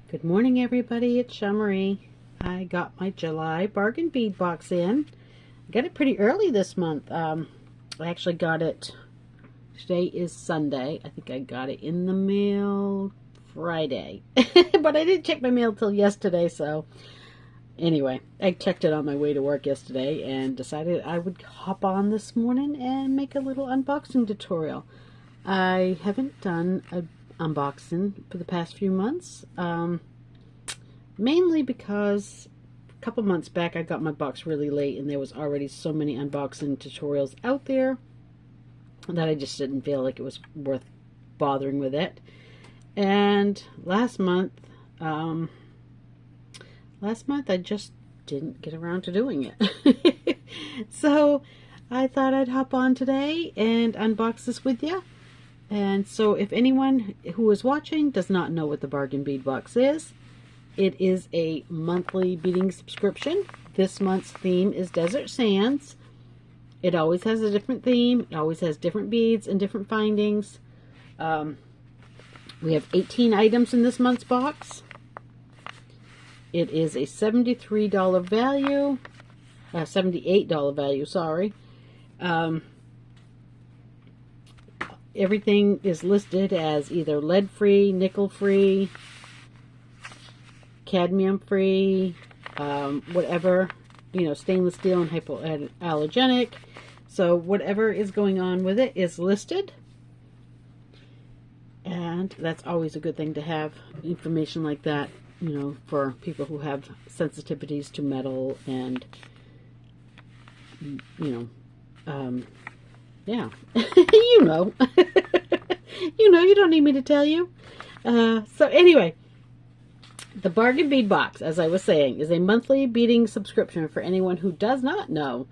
Good morning, everybody. It's Shamarie. I got my July bargain bead box in. I got it pretty early this month. I actually got it, today is Sunday. I think I got it in the mail Friday. But I didn't check my mail till yesterday, so anyway, I checked it on my way to work yesterday and decided I would hop on this morning and make a little unboxing tutorial. I haven't done a unboxing for the past few months, mainly because a couple months back I got my box really late and there was already so many unboxing tutorials out there that I just didn't feel like it was worth bothering with it. And last month I just didn't get around to doing it. So I thought I'd hop on today and unbox this with you. And so if anyone who is watching does not know what the Bargain Bead Box is, it is a monthly beading subscription. This month's theme is Desert Sands. It always has a different theme. It always has different beads and different findings. We have 18 items in this month's box. It is a $73 value, $78 value, sorry. Everything is listed as either lead-free, nickel-free, cadmium-free, whatever, stainless steel and hypoallergenic. So whatever is going on with it is listed. And that's always a good thing to have information like that, for people who have sensitivities to metal and, yeah, you don't need me to tell you. So anyway, the Bargain Bead Box, as I was saying, is a monthly beading subscription for anyone who does not know.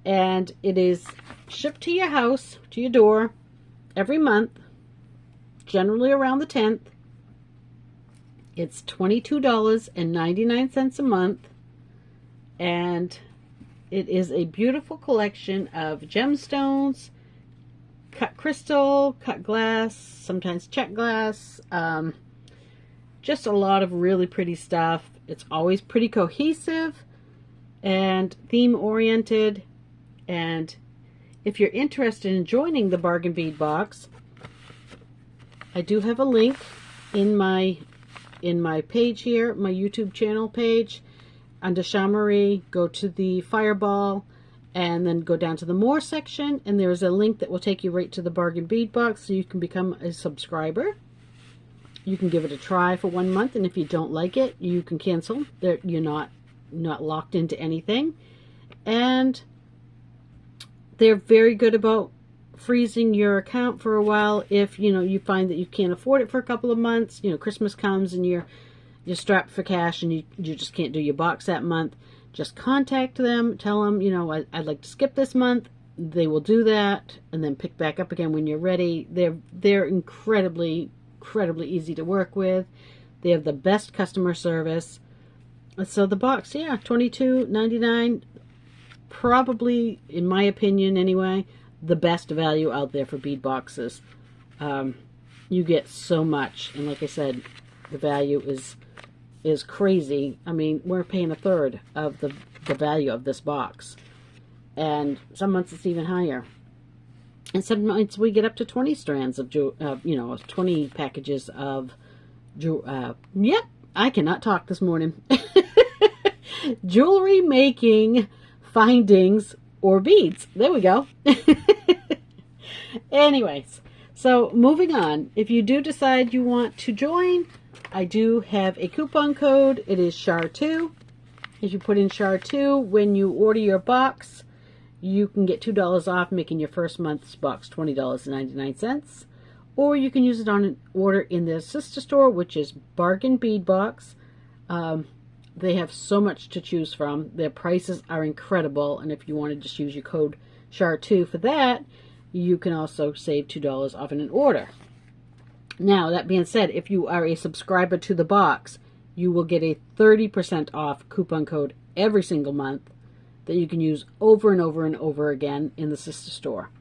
And it is shipped to your house, to your door, every month, generally around the 10th. It's $22.99 a month. And it is a beautiful collection of gemstones, cut crystal, cut glass, sometimes check glass, just a lot of really pretty stuff. It's always pretty cohesive and theme oriented. And if you're interested in joining the Bargain Bead Box, I do have a link in my page here, my YouTube channel page. Under Shamarie, go to the fireball and then go down to the more section, and there's a link that will take you right to the Bargain Bead Box so you can become a subscriber. You can give it a try for 1 month, and if you don't like it, you can cancel. You're not locked into anything. And they're very good about freezing your account for a while if you find that you can't afford it for a couple of months. Christmas comes and you're strapped for cash and you just can't do your box that month. Just contact them, tell them, I'd like to skip this month. They will do that and then pick back up again when you're ready. They're incredibly easy to work with. They have the best customer service. So the box, yeah, $22.99, probably, in my opinion anyway, the best value out there for bead boxes. You get so much, and like I said, the value is crazy. I mean, we're paying a third of the value of this box, and some months it's even higher. And some months we get up to 20 strands of 20 packages of yep, I cannot talk this morning. Jewelry making findings or beads. There we go. Anyways, so moving on. If you do decide you want to join, I do have a coupon code. It is SHAR2. If you put in SHAR2 when you order your box, you can get $2 off, making your first month's box $20.99. Or you can use it on an order in their sister store, which is Bargain Bead Box. They have so much to choose from. Their prices are incredible, and if you want to just use your code SHAR2 for that, you can also save $2 off in an order. Now, that being said, if you are a subscriber to the box, you will get a 30% off coupon code every single month that you can use over and over and over again in the sister store.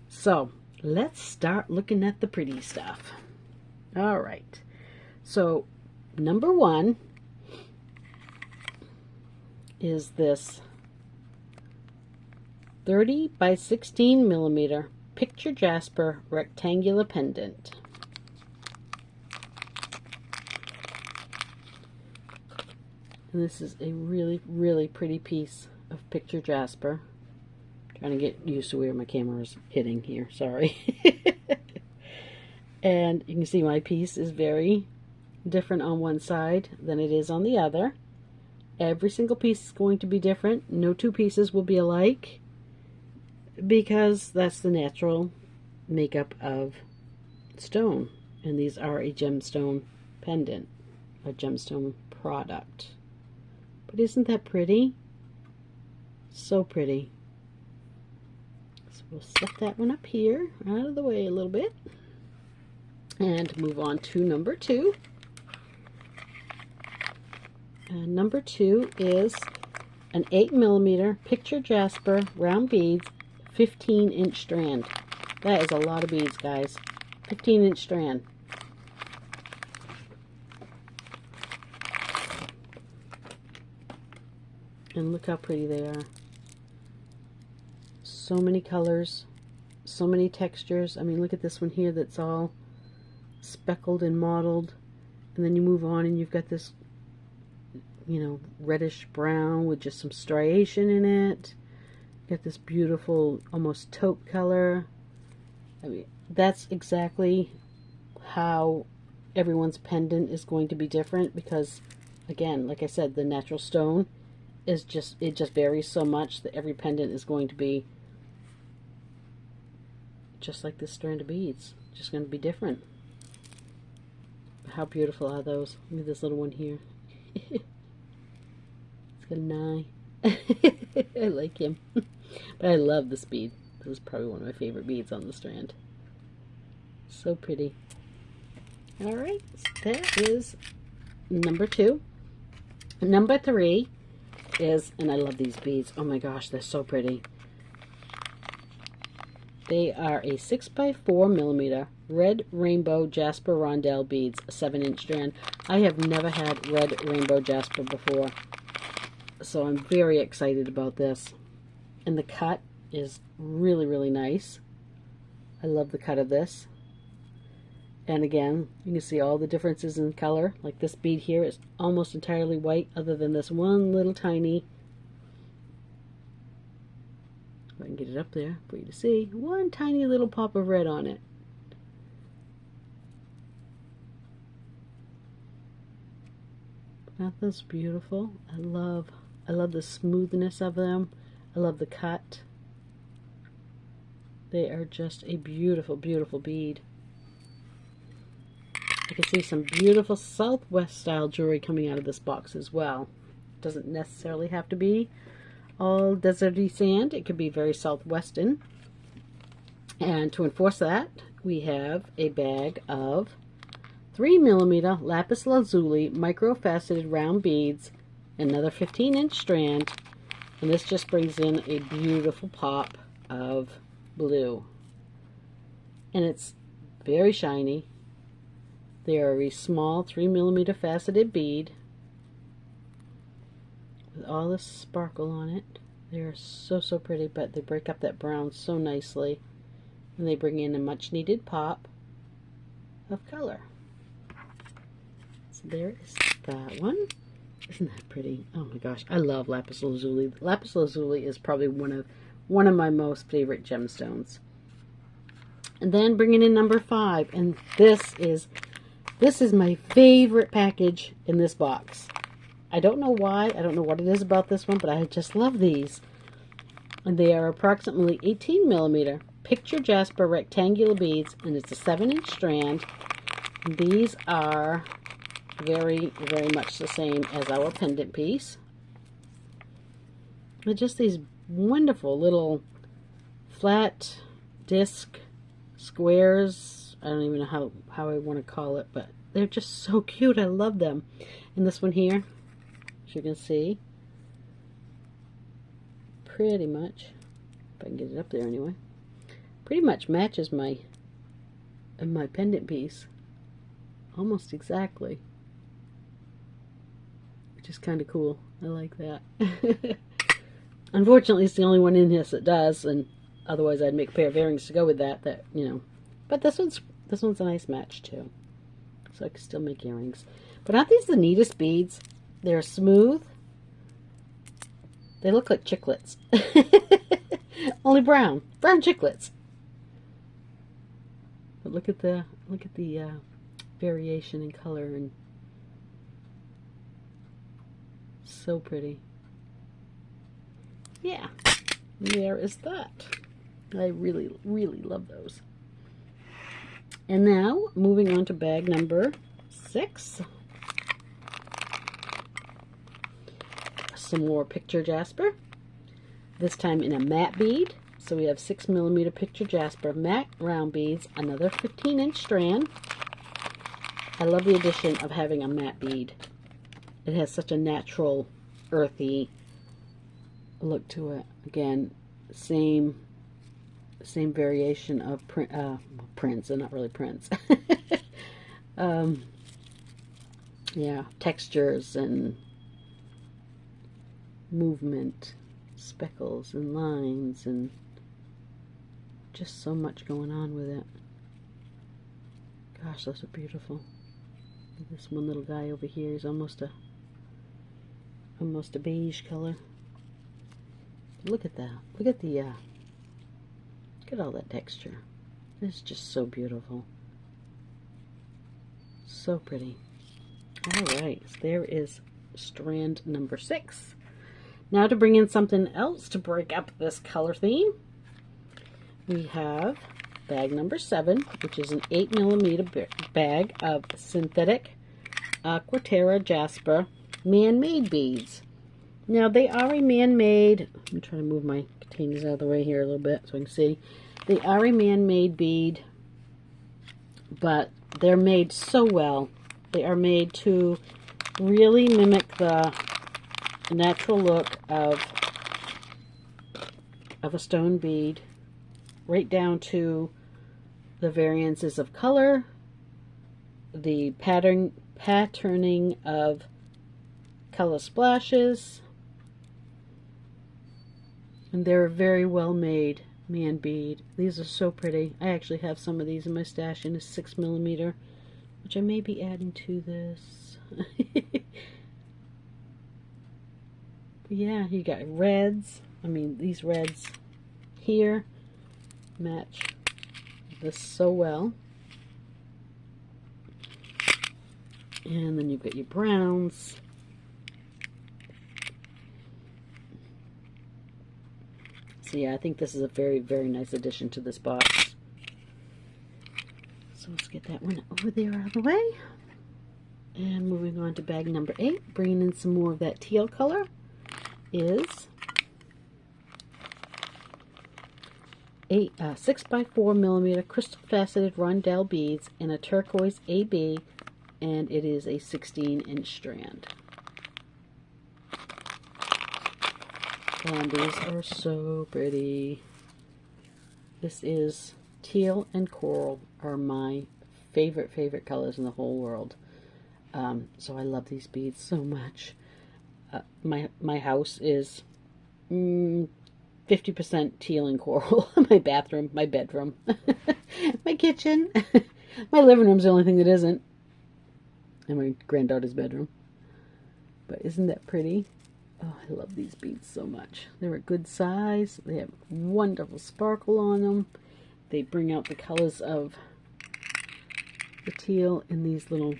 So, let's start looking at the pretty stuff. All right. So, number 1 is this 30 by 16 millimeter Picture Jasper rectangular pendant. And this is a really, really pretty piece of Picture Jasper. Trying to get used to where my camera is hitting here, sorry. And you can see my piece is very different on one side than it is on the other. Every single piece is going to be different. No two pieces will be alike, because that's the natural makeup of stone. And these are a gemstone pendant, a gemstone product. But isn't that pretty? So pretty. So we'll set that one up here, out of the way a little bit, and move on to number 2. And number 2 is an 8 millimeter Picture Jasper round beads, 15-inch strand. That is a lot of beads, guys. 15-inch strand. And look how pretty they are. So many colors, so many textures. I mean, look at this one here that's all speckled and mottled. And then you move on and you've got this, you know, reddish brown with just some striation in it. Got this beautiful, almost taupe color. I mean, that's exactly how everyone's pendant is going to be different, because, again, like I said, the natural stone is just, it just varies so much that every pendant is going to be just like this strand of beads, just going to be different. How beautiful are those? Look at this little one here. It's got an eye. I like him. But I love this bead. This is probably one of my favorite beads on the strand. So pretty. Alright, so that is number 2. Number 3 is, and I love these beads. Oh my gosh, they're so pretty. They are a 6 by 4 millimeter red Rainbow Jasper Rondell beads, a 7-inch strand. I have never had red Rainbow Jasper before, so I'm very excited about this. And the cut is really, really nice. I love the cut of this. And again, you can see all the differences in color. Like this bead here is almost entirely white, other than this one little tiny, if I can get it up there for you to see, one tiny little pop of red on it. Aren't those beautiful? I love the smoothness of them. I love the cut. They are just a beautiful, beautiful bead. I can see some beautiful Southwest style jewelry coming out of this box as well. Doesn't necessarily have to be all deserty sand. It could be very Southwestern. And to enforce that, we have a bag of 3 millimeter Lapis Lazuli micro-faceted round beads, another 15-inch strand, and this just brings in a beautiful pop of blue. And it's very shiny. They are a small 3 millimeter faceted bead with all this sparkle on it. They are so, so pretty, but they break up that brown so nicely, and they bring in a much needed pop of color. So there is that one. Isn't that pretty? Oh my gosh, I love Lapis Lazuli. Lapis Lazuli is probably one of my most favorite gemstones. And then bringing in number 5, and this is my favorite package in this box. I don't know why, I don't know what it is about this one, but I just love these. And they are approximately 18 millimeter Picture Jasper rectangular beads, and it's a 7-inch strand. These are very, very much the same as our pendant piece. They're just these wonderful little flat disc squares. I don't even know how I want to call it, but they're just so cute. I love them. And this one here, as you can see, pretty much, if I can get it up there anyway, pretty much matches my pendant piece almost exactly. which is kind of cool. I like that. Unfortunately, it's the only one in here that does, and otherwise I'd make a pair of earrings to go with that, you know. But this one's a nice match too. So I can still make earrings. But aren't these the neatest beads? They're smooth. They look like chiclets. Only brown. Brown chiclets. But look at the variation in color, and so pretty. Yeah, there is that. I really, really love those. And now, moving on to bag number 6. Some more picture Jasper. This time in a matte bead. So we have 6mm picture Jasper matte round beads, another 15-inch strand. I love the addition of having a matte bead. It has such a natural, earthy look to it. Again, same variation of prints. They're not really prints. Yeah, textures and movement, speckles and lines, and just so much going on with it. Gosh, those are beautiful. This one little guy over here is almost a beige color. Look at that. Look at the look at all that texture. It's just so beautiful. So pretty. Alright, so there is strand number 6. Now to bring in something else to break up this color theme, we have bag number 7, which is an 8mm bag of synthetic Aqua Jasper man-made beads. Now they are a man-made, let me try to move my containers out of the way here a little bit so I can see. They are a man-made bead, but they're made so well. They are made to really mimic the natural look of a stone bead, right down to the variances of color, the patterning of color splashes, and they're a very well made man bead. These are so pretty. I actually have some of these in my stash in a 6mm, which I may be adding to this. Yeah, you got reds. I mean, these reds here match this so well. And then you've got your browns. So yeah, I think this is a very, very nice addition to this box. So let's get that one over there out of the way. And moving on to bag number 8, bringing in some more of that teal color, is 6x4mm crystal faceted Rondell beads in a turquoise AB, and it is a 16-inch strand. And these are so pretty. This is teal and coral are my favorite colors in the whole world. So I love these beads so much. My house is 50% teal and coral. My bathroom, my bedroom, my kitchen, my living room's the only thing that isn't, and my granddaughter's bedroom. But isn't that pretty? Oh, I love these beads so much. They're a good size. They have wonderful sparkle on them. They bring out the colors of the teal in these little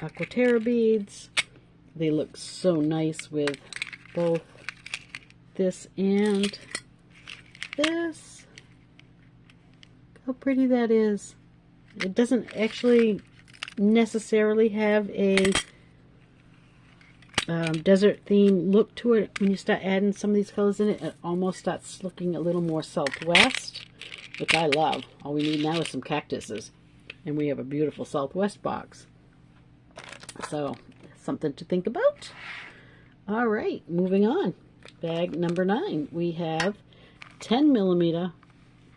Aqua beads. They look so nice with both this and this. Look how pretty that is. It doesn't actually necessarily have a desert theme look to it. When you start adding some of these colors in it, it almost starts looking a little more Southwest, which I love. All we need now is some cactuses, and we have a beautiful Southwest box. So, something to think about. All right, moving on. Bag number 9. We have 10mm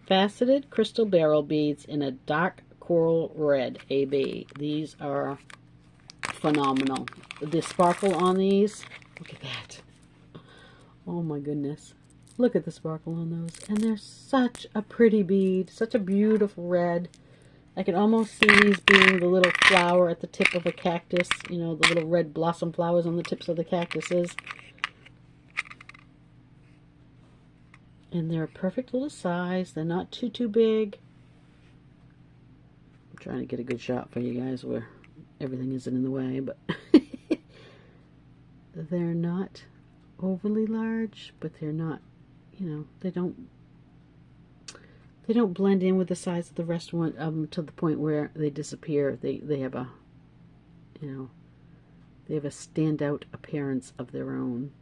faceted crystal barrel beads in a dark coral red AB. These are phenomenal. The sparkle on these, look at that. Oh my goodness. Look at the sparkle on those. And they're such a pretty bead. Such a beautiful red. I can almost see these being the little flower at the tip of a cactus. You know, the little red blossom flowers on the tips of the cactuses. And they're a perfect little size. They're not too big. I'm trying to get a good shot for you guys where everything isn't in the way, but they're not overly large, but they're not, you know, they don't blend in with the size of the rest of them to the point where they disappear. They have a, you know, they have a standout appearance of their own,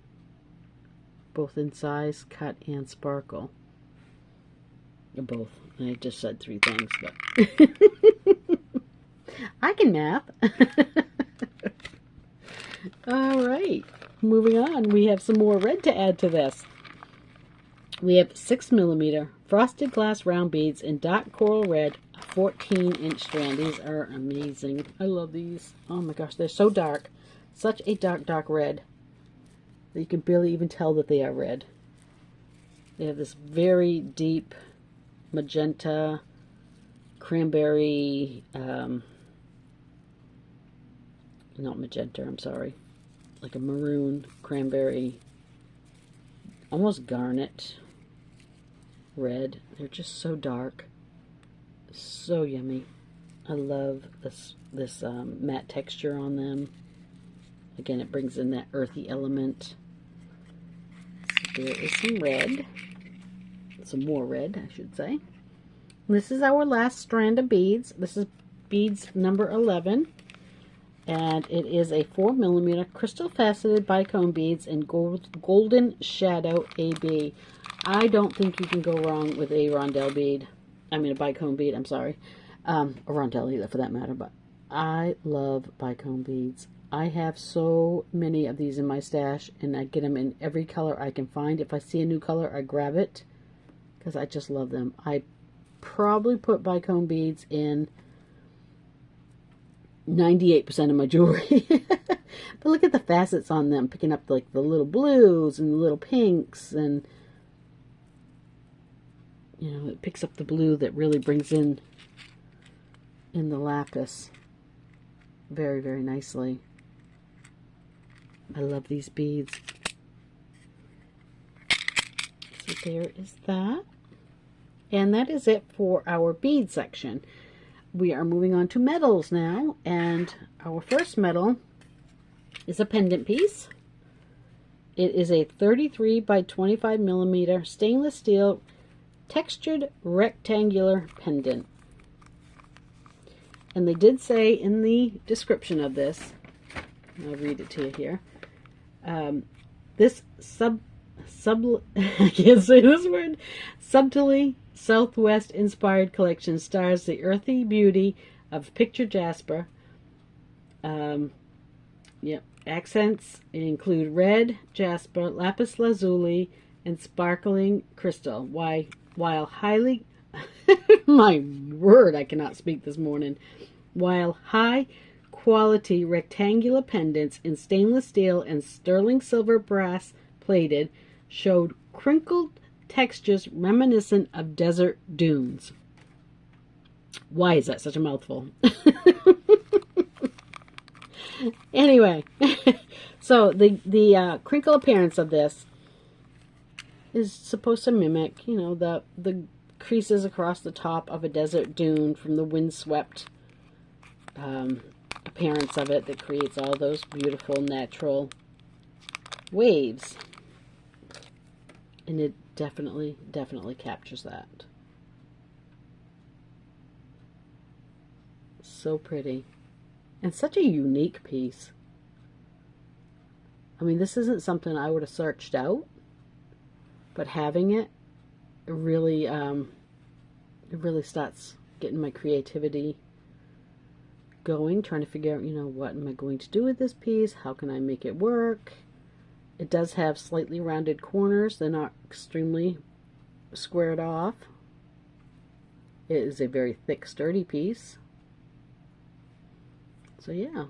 both in size, cut, and sparkle. Or both. I just said 3 things, but I can math. All right, moving on. We have some more red to add to this. We have 6mm frosted glass round beads in dark coral red, 14-inch strand. These are amazing. I love these. Oh my gosh, they're so dark. Such a dark red that you can barely even tell that they are red. They have this very deep magenta, cranberry, not magenta, I'm sorry, like a maroon, cranberry, almost garnet red. They're just so dark, so yummy. I love this matte texture on them. Again, it brings in that earthy element. So there is some red, some more red, I should say. This is our last strand of beads. This is beads number 11. And it is a 4mm crystal faceted bicone beads in golden shadow AB. I don't think you can go wrong with a Rondell bead. I mean a bicone bead, I'm sorry. A Rondell either for that matter, but I love bicone beads. I have so many of these in my stash, and I get them in every color I can find. If I see a new color, I grab it because I just love them. I probably put bicone beads in 98% of my jewelry. But look at the facets on them, picking up like the little blues and the little pinks, and you know, it picks up the blue that really brings in the lapis very, very nicely. I love these beads. So there is that. And that is it for our bead section. We are moving on to metals now, and our first metal is a pendant piece. It is a 33 by 25mm stainless steel textured rectangular pendant. And they did say in the description of this, I'll read it to you here, this I can't say this word, subtly Southwest inspired collection stars the earthy beauty of picture Jasper. Accents include red Jasper, lapis lazuli, and sparkling crystal. While highly, my word, I cannot speak this morning. While high quality rectangular pendants in stainless steel and sterling silver brass plated showed crinkled textures reminiscent of desert dunes. Why is that such a mouthful? Anyway, so the crinkle appearance of this is supposed to mimic, you know, the creases across the top of a desert dune from the windswept appearance of it that creates all those beautiful natural waves. And it definitely captures that. So pretty. And such a unique piece. I mean, this isn't something I would have searched out, but having it really starts getting my creativity going, trying to figure out, you know, what am I going to do with this piece? How can I make it work? It does have slightly rounded corners. They're not extremely squared off. It is a very thick, sturdy piece. So yeah.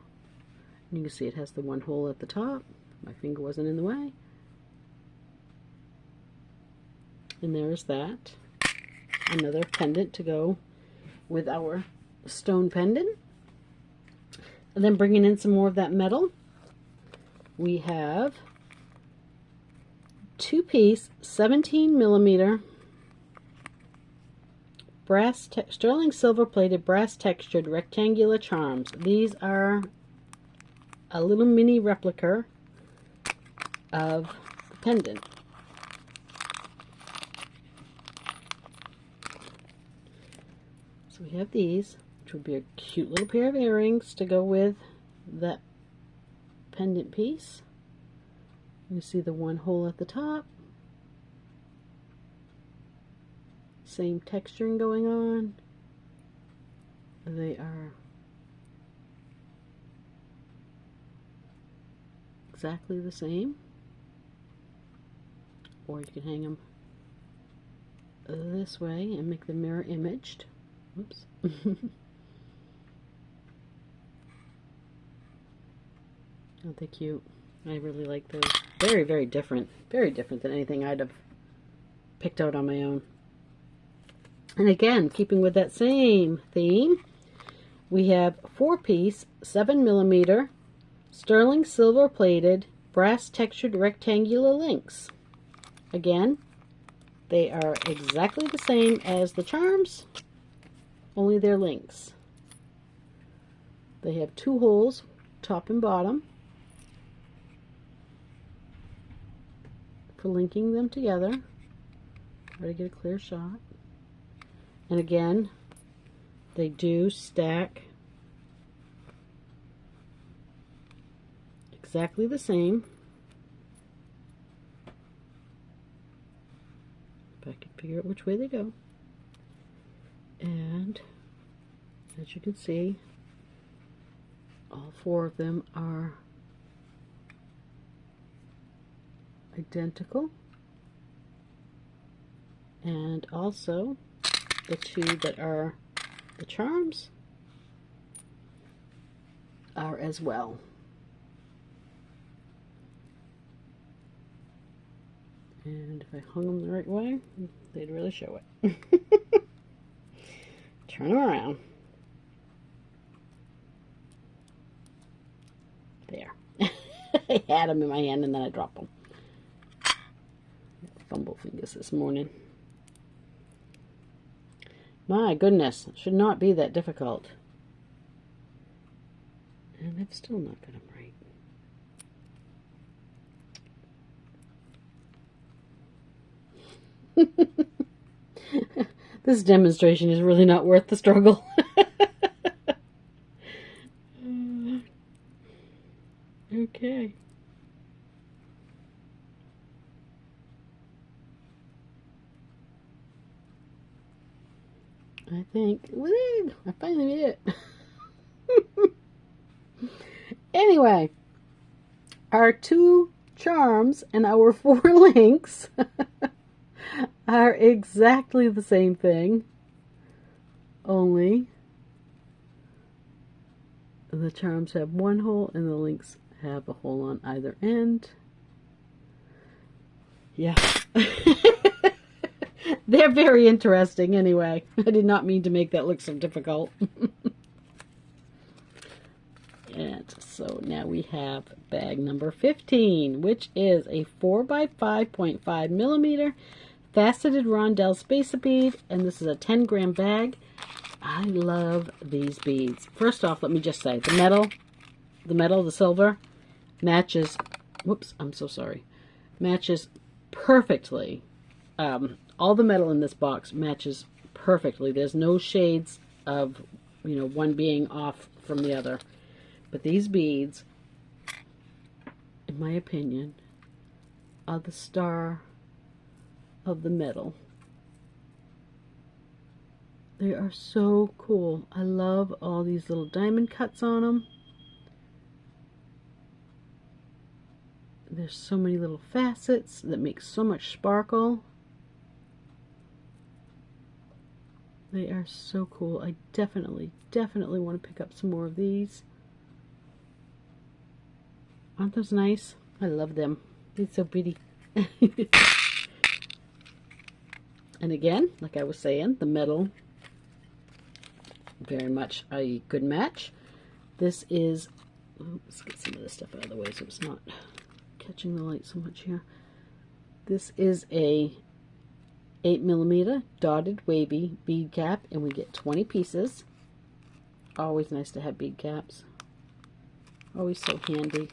You can see it has the one hole at the top. My finger wasn't in the way. And there's that. Another pendant to go with our stone pendant. And then bringing in some more of that metal, we have 2-piece 17mm sterling silver plated brass textured rectangular charms. These are a little mini replica of the pendant. So we have these, which would be a cute little pair of earrings to go with that pendant piece. You see the one hole at the top. Same texturing going on. They are exactly the same. Or you can hang them this way and make the mirror imaged. Oops. Aren't they cute? I really like those. Very, very different. Very different than anything I'd have picked out on my own. And again, keeping with that same theme, we have 4-piece 7mm sterling silver plated brass textured rectangular links. Again, they are exactly the same as the charms, only they're links. They have 2 holes, top and bottom, for linking them together. Try to get a clear shot. And again, they do stack exactly the same. If I can figure out which way they go. And as you can see, all 4 of them are identical. And also the 2 that are the charms are as well. And if I hung them the right way, they'd really show it. Turn them around. There. I had them in my hand and then I dropped them. Fumble fingers this morning. My goodness, it should not be that difficult. And I've still not got them right. This demonstration is really not worth the struggle. Okay. I think, woo, I finally made it. Anyway, our 2 charms and our 4 links are exactly the same thing, only the charms have 1 hole and the links have a hole on either end. Yeah. They're very interesting anyway. I did not mean to make that look so difficult. And so now we have bag number 15, which is a 4x5.5mm faceted Rondell Spaca bead, and this is a 10-gram bag. I love these beads. First off, let me just say, the silver, matches, whoops, I'm so sorry, matches perfectly. All the metal in this box matches perfectly. There's no shades of, one being off from the other. But these beads, in my opinion, are the star of the metal. They are so cool. I love all these little diamond cuts on them. There's so many little facets that make so much sparkle. They are so cool. I definitely want to pick up some more of these. Aren't those nice? I love them. They're so pretty. And again, like I was saying, the metal, very much a good match. This is, let's get some of this stuff out of the way so it's not catching the light so much here. This is a 8mm dotted wavy bead cap, and we get 20 pieces. Always nice to have bead caps. Always so handy.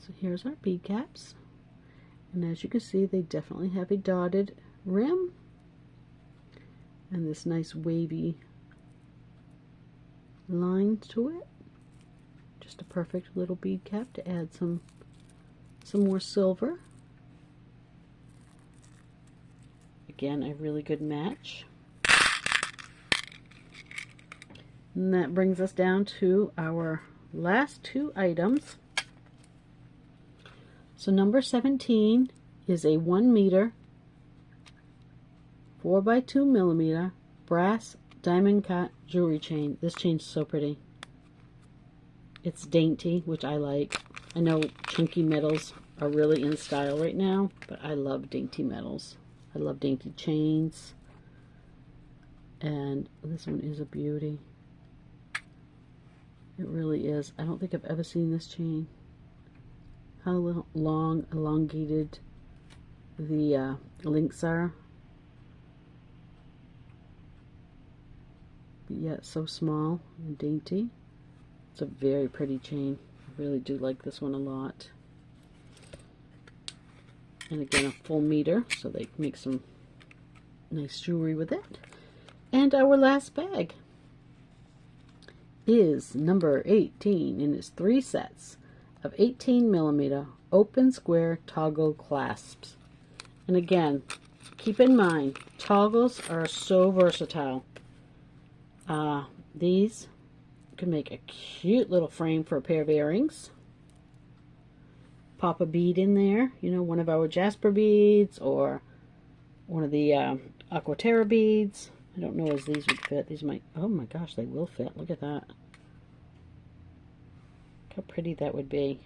So here's our bead caps. And as you can see, they definitely have a dotted rim. And this nice wavy line to it. Just a perfect little bead cap to add some more silver. Again, a really good match. And that brings us down to our last two items. So number 17 is a 1 meter 4x2mm brass diamond cut jewelry chain. This chain's so pretty. It's dainty, which I like. I know chunky metals are really in style right now, but I love dainty metals. I love dainty chains. And this one is a beauty. It really is. I don't think I've ever seen this chain. How long, elongated the links are. But yet so small and dainty. It's a very pretty chain. I really do like this one a lot. And again, a full meter, so they make some nice jewelry with it. And our last bag is number 18, and it's 3 sets of 18mm open square toggle clasps. And again, keep in mind, toggles are so versatile. These can make a cute little frame for a pair of earrings. Pop a bead in there, you know, one of our Jasper beads or one of the Aqua beads. I don't know as these would fit. These might, oh my gosh, they will fit. Look at that. Look how pretty that would be.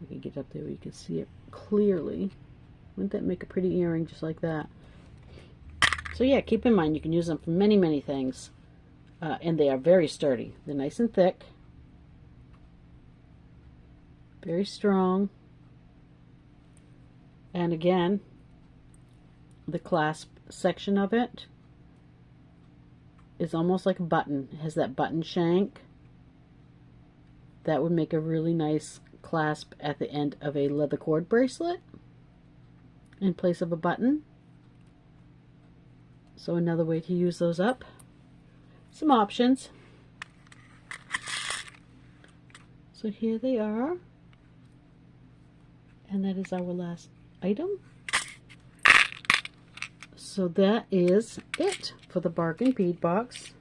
We can get up there where you can see it clearly. Wouldn't that make a pretty earring just like that? So yeah, keep in mind you can use them for many, many things. And they are very sturdy. They're nice and thick. Very strong. And again, the clasp section of it is almost like a button. It has that button shank. That would make a really nice clasp at the end of a leather cord bracelet in place of a button. So another way to use those up. Some options. So here they are. And that is our last item. So that is it for the Bargain Bead Box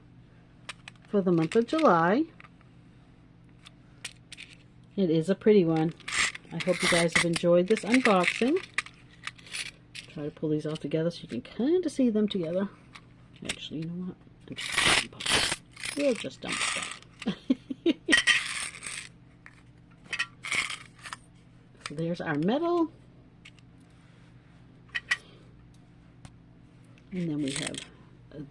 for the month of July. It is a pretty one. I hope you guys have enjoyed this unboxing. Try to pull these all together so you can kind of see them together. Actually, you know what? We'll just dump that. So there's our metal. And then we have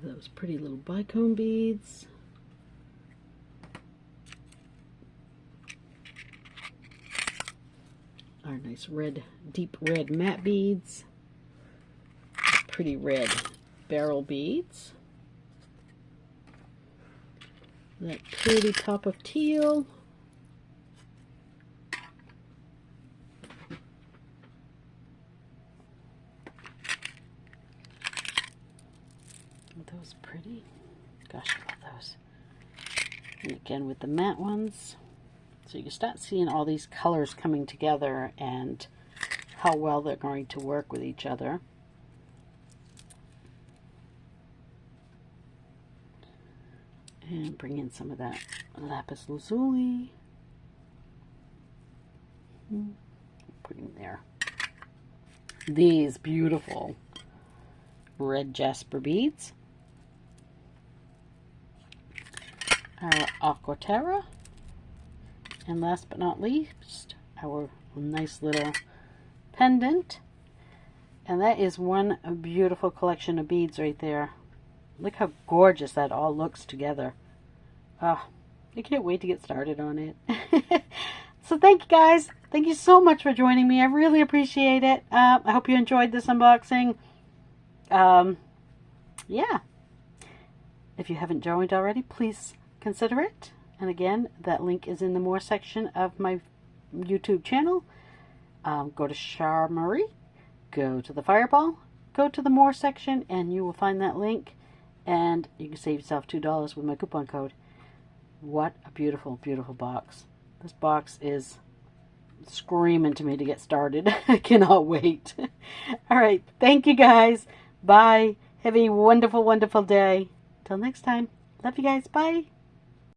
those pretty little bicone beads. Our nice red, deep red matte beads. Pretty red barrel beads. That pretty pop of teal. Aren't those pretty? Gosh, I love those. And again with the matte ones. So you can start seeing all these colors coming together and how well they're going to work with each other. And bring in some of that Lapis Lazuli. Putting there. These beautiful red Jasper beads. our Aqua. And last but not least, our nice little pendant. And that is one beautiful collection of beads right there. Look how gorgeous that all looks together. Oh, I can't wait to get started on it. So thank you guys. Thank you so much for joining me. I really appreciate it. I hope you enjoyed this unboxing. Yeah. If you haven't joined already, please consider it. And again, that link is in the more section of my YouTube channel. Go to Charmarie, go to the Fireball, go to the more section, and you will find that link. And you can save yourself $2 with my coupon code. What a beautiful, beautiful box. This box is screaming to me to get started. I cannot wait. All right. Thank you guys. Bye. Have a wonderful, wonderful day. Till next time. Love you guys. Bye.